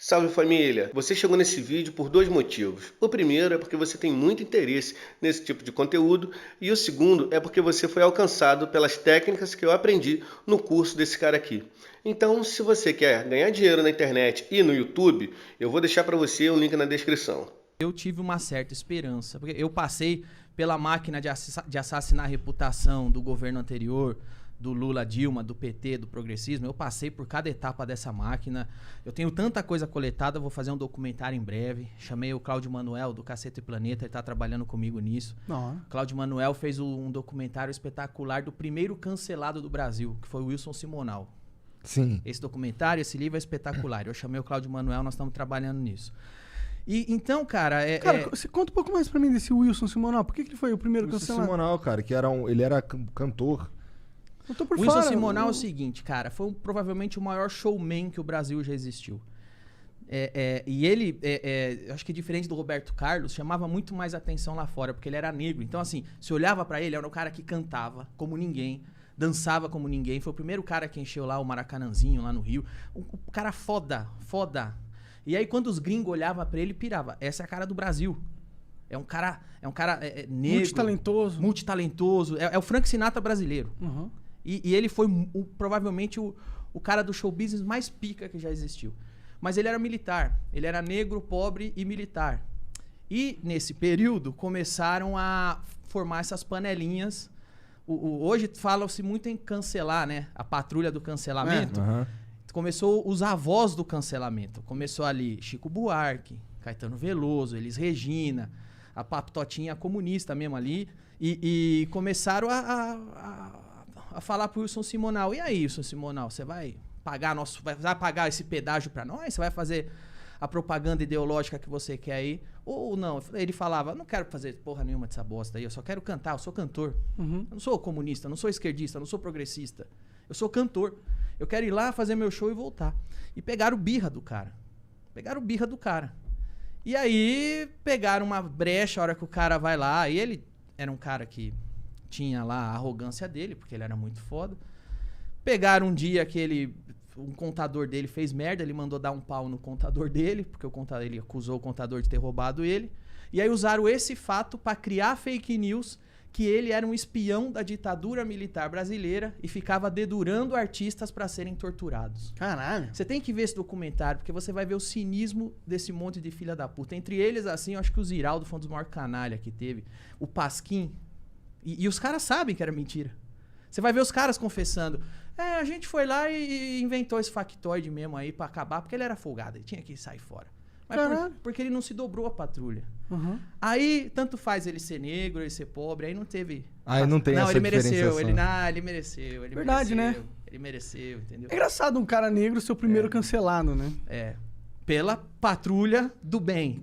Salve família! Você chegou nesse vídeo por dois motivos. O primeiro é porque você tem muito interesse nesse tipo de conteúdo e o segundo é porque você foi alcançado pelas técnicas que eu aprendi no curso desse cara aqui. Então, se você quer ganhar dinheiro na internet e no YouTube, eu vou deixar para você um link na descrição. Eu tive uma certa esperança, porque eu passei pela máquina de assassinar a reputação do governo anterior, do Lula, Dilma, do PT, do progressismo. Eu passei por cada etapa dessa máquina. Eu tenho tanta coisa coletada, vou fazer um documentário em breve. Chamei o Cláudio Manuel, do Cacete e Planeta, ele tá trabalhando comigo nisso. Não. Cláudio Manuel fez um documentário espetacular do primeiro cancelado do Brasil, que foi o Wilson Simonal. Sim. Esse documentário, esse livro é espetacular. Eu chamei o Cláudio Manuel, nós estamos trabalhando nisso. E então, cara... Você conta um pouco mais pra mim desse Wilson Simonal. Por que ele foi o primeiro cancelado? Wilson Simonal, cara, que ele era cantor. Eu tô por O Wilson fora. Simonal é o seguinte, cara, foi provavelmente o maior showman que o Brasil já existiu. E ele, acho que diferente do Roberto Carlos, chamava muito mais atenção lá fora, porque ele era negro. Então, assim, se olhava pra ele, era um cara que cantava como ninguém, dançava como ninguém. Foi o primeiro cara que encheu lá o Maracanãzinho, lá no Rio. O cara foda. E aí, quando os gringos olhavam pra ele, pirava. Essa é a cara do Brasil. É um cara negro. Multitalentoso. É o Frank Sinatra brasileiro. Uhum. E ele foi provavelmente o cara do show business mais pica que já existiu. Mas ele era militar. Ele era negro, pobre e militar. E, nesse período, começaram a formar essas panelinhas. Hoje fala-se muito em cancelar, né? A patrulha do cancelamento. Começou os avós do cancelamento. Começou ali Chico Buarque, Caetano Veloso, Elis Regina, a Papitotinha comunista mesmo ali. E começaram a falar pro Wilson Simonal. E aí, Wilson Simonal, você vai pagar esse pedágio pra nós? Você vai fazer a propaganda ideológica que você quer aí? Ou não? Ele falava, não quero fazer porra nenhuma dessa bosta aí, eu só quero cantar, eu sou cantor. Uhum. Eu não sou comunista, eu não sou esquerdista, eu não sou progressista. Eu sou cantor. Eu quero ir lá fazer meu show e voltar. E pegaram birra do cara. E aí pegaram uma brecha a hora que o cara vai lá. E ele era um cara que tinha lá a arrogância dele, porque ele era muito foda. Pegaram um dia que um contador dele fez merda, ele mandou dar um pau no contador dele, porque ele acusou o contador de ter roubado ele. E aí usaram esse fato para criar fake news que ele era um espião da ditadura militar brasileira e ficava dedurando artistas para serem torturados. Caralho. Você tem que ver esse documentário, porque você vai ver o cinismo desse monte de filha da puta. Entre eles, assim, eu acho que o Ziraldo foi um dos maiores canalha que teve. O Pasquim. E os caras sabem que era mentira. Você vai ver os caras confessando. A gente foi lá e inventou esse factoide mesmo aí pra acabar, porque ele era folgado, ele tinha que sair fora. Mas porque ele não se dobrou a patrulha. Uhum. Aí, tanto faz ele ser negro, ele ser pobre, aí não teve... Aí não tem essa ele mereceu, diferenciação. ele mereceu. Verdade, mereceu, né? Ele mereceu, entendeu? É engraçado um cara negro ser o primeiro cancelado, né? Pela patrulha do bem.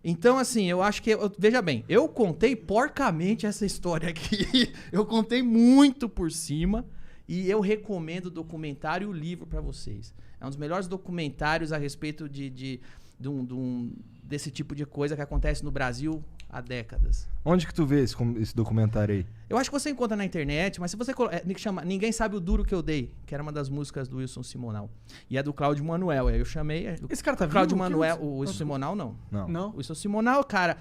Então, assim, eu acho que... Veja bem, eu contei porcamente essa história aqui. Eu contei muito por cima. E eu recomendo o documentário e o livro pra vocês. É um dos melhores documentários a respeito desse tipo de coisa que acontece no Brasil há décadas. Onde que tu vê esse documentário aí? Eu acho que você encontra na internet, mas se você... chama Ninguém Sabe o Duro Que Eu Dei, que era uma das músicas do Wilson Simonal. E é do Cláudio Manuel. Aí eu chamei... Esse cara tá vivo? Cláudio Manuel, o Wilson Simonal, não. Não? O Wilson Simonal, cara,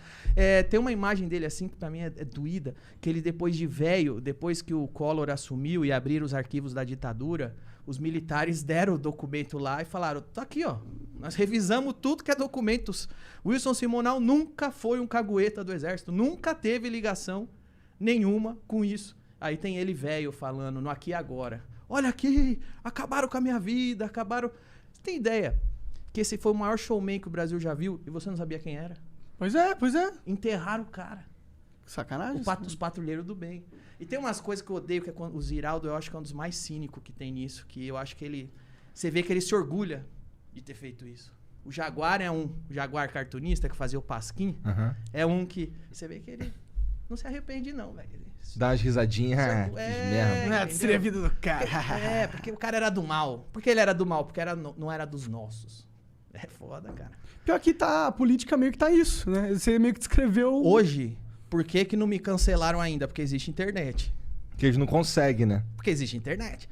tem uma imagem dele assim, que pra mim é doída, que ele depois de velho, depois que o Collor assumiu e abriram os arquivos da ditadura, os militares deram o documento lá e falaram, tá aqui, ó, nós revisamos tudo que é documentos. Wilson Simonal nunca foi um cagueta do exército, nunca teve ligação nenhuma com isso. Aí tem ele velho falando no Aqui e Agora. Olha aqui, acabaram com a minha vida, acabaram... Você tem ideia que esse foi o maior showman que o Brasil já viu e você não sabia quem era? Pois é. Enterraram o cara. Sacanagem. Os patrulheiros do bem. E tem umas coisas que eu odeio, que é quando o Ziraldo, eu acho que é um dos mais cínicos que tem nisso, que eu acho que ele... Você vê que ele se orgulha de ter feito isso. O Jaguar o Jaguar cartunista que fazia o Pasquim, é um que... Você vê que ele não se arrepende não, velho. Dá umas risadinhas. Seria a vida do cara. Porque o cara era do mal. Por que ele era do mal? Porque não era dos nossos. É foda, cara. Pior que a política meio que tá isso, né? Você meio que descreveu... Hoje, por que não me cancelaram ainda? Porque existe internet. Porque eles não conseguem, né? Porque existe internet.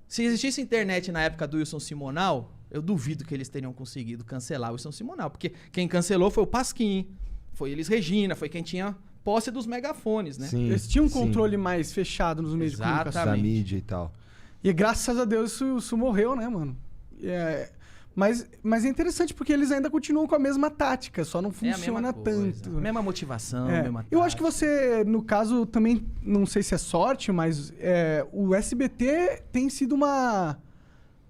Se existisse internet na época do Wilson Simonal, Eu duvido que eles teriam conseguido cancelar o Wilson Simonal, porque quem cancelou foi o Pasquim, foi Elis Regina, foi quem tinha posse dos megafones, né? Sim, Eles tinham um sim. controle mais fechado nos meios de comunicação. Da Exatamente. mídia e tal. E graças a Deus isso morreu, né, mano? Mas é interessante porque eles ainda continuam com a mesma tática, só não É a mesma funciona coisa, tanto. mesma motivação, É, mesma eu acho que tática. você, no caso, também, não sei se é sorte, mas o SBT tem sido uma...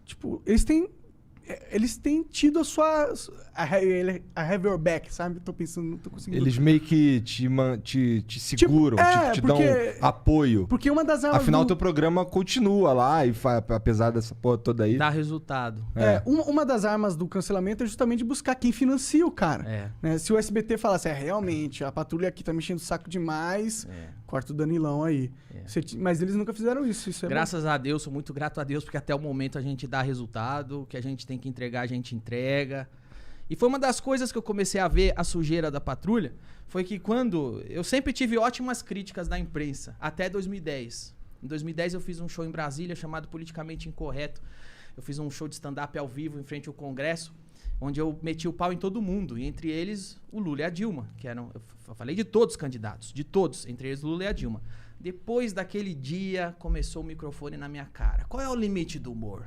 Tipo, eles têm tido a sua... A have your back, sabe? Tô pensando, não tô conseguindo... Eles meio que te seguram, te dão porque- apoio. Porque uma das armas Afinal, do... teu programa continua lá, e apesar dessa porra toda aí. Dá resultado. Uma das armas do cancelamento é justamente buscar quem financia o cara. É. Né? Se o SBT falasse, realmente, a patrulha aqui tá mexendo o saco demais, corta o Danilão aí. Mas eles nunca fizeram isso. Isso é Graças a Deus, sou muito grato a Deus, porque até o momento a gente dá resultado, o que a gente tem que entregar, a gente entrega. E foi uma das coisas que eu comecei a ver a sujeira da patrulha, foi que quando... Eu sempre tive ótimas críticas da imprensa, até 2010. Em 2010 eu fiz um show em Brasília chamado Politicamente Incorreto. Eu fiz um show de stand-up ao vivo em frente ao Congresso, onde eu meti o pau em todo mundo, e entre eles o Lula e a Dilma, que eram... Eu falei de todos os candidatos, de todos, entre eles o Lula e a Dilma. Depois daquele dia, começou o microfone na minha cara. Qual é o limite do humor?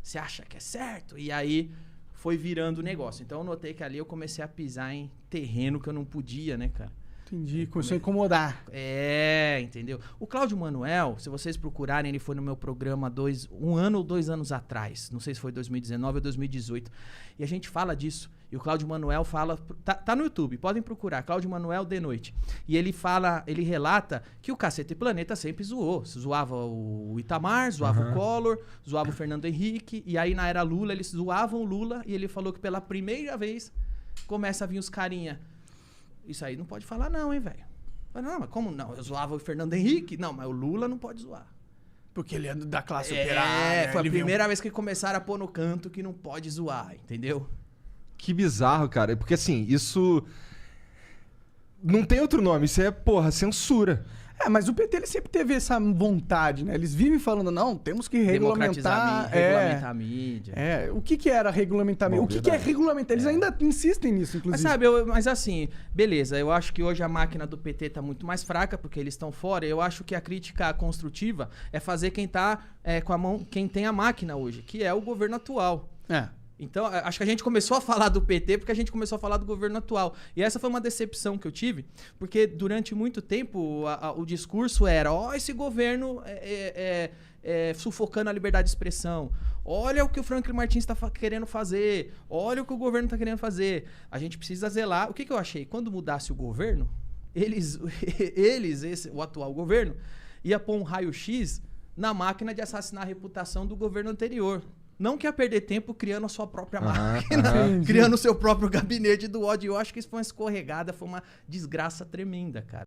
Você acha que é certo? E aí foi virando o negócio. Então eu notei que ali eu comecei a pisar em terreno que eu não podia, né, cara? Entendi, começou a incomodar. Entendeu? O Cláudio Manuel, se vocês procurarem, ele foi no meu programa 1 ano ou 2 anos atrás. Não sei se foi 2019 ou 2018. E a gente fala disso. E o Cláudio Manuel fala... Tá no YouTube, podem procurar. Cláudio Manuel de noite. E ele relata que o Cacete Planeta sempre zoou. Zoava o Itamar, zoava o Collor, zoava o Fernando Henrique. E aí na era Lula, eles zoavam o Lula. E ele falou que pela primeira vez começa a vir os carinha... Isso aí não pode falar não, hein, velho? Não, mas como não? Eu zoava o Fernando Henrique? Não, mas o Lula não pode zoar. Porque ele é da classe operária. Foi a ele veio- primeira vez que começaram a pôr no canto que não pode zoar, entendeu? Que bizarro, cara. Porque assim, isso. Não tem outro nome, isso é, porra, censura. Mas o PT ele sempre teve essa vontade, né? Eles vivem falando, não, temos que regulamentar... Regulamentar a mídia. O que era regulamentar a mídia? Bom, O que é verdade. regulamentar? Eles ainda insistem nisso, Mas inclusive. sabe, mas assim, beleza, eu acho que hoje a máquina do PT tá muito mais fraca, porque eles estão fora. Eu acho que a crítica construtiva é fazer quem tá com a mão, quem tem a máquina hoje, que é o governo atual. Então, acho que a gente começou a falar do PT porque a gente começou a falar do governo atual. E essa foi uma decepção que eu tive, porque durante muito tempo o discurso era: ó, esse governo sufocando a liberdade de expressão. Olha o que o Franklin Martins está querendo fazer. Olha o que o governo está querendo fazer. A gente precisa zelar. O que eu achei? Quando mudasse o governo, o atual governo, ia pôr um raio-x na máquina de assassinar a reputação do governo anterior. Não quer perder tempo criando a sua própria máquina, criando o seu próprio gabinete do ódio. Eu acho que isso foi uma escorregada, foi uma desgraça tremenda, cara.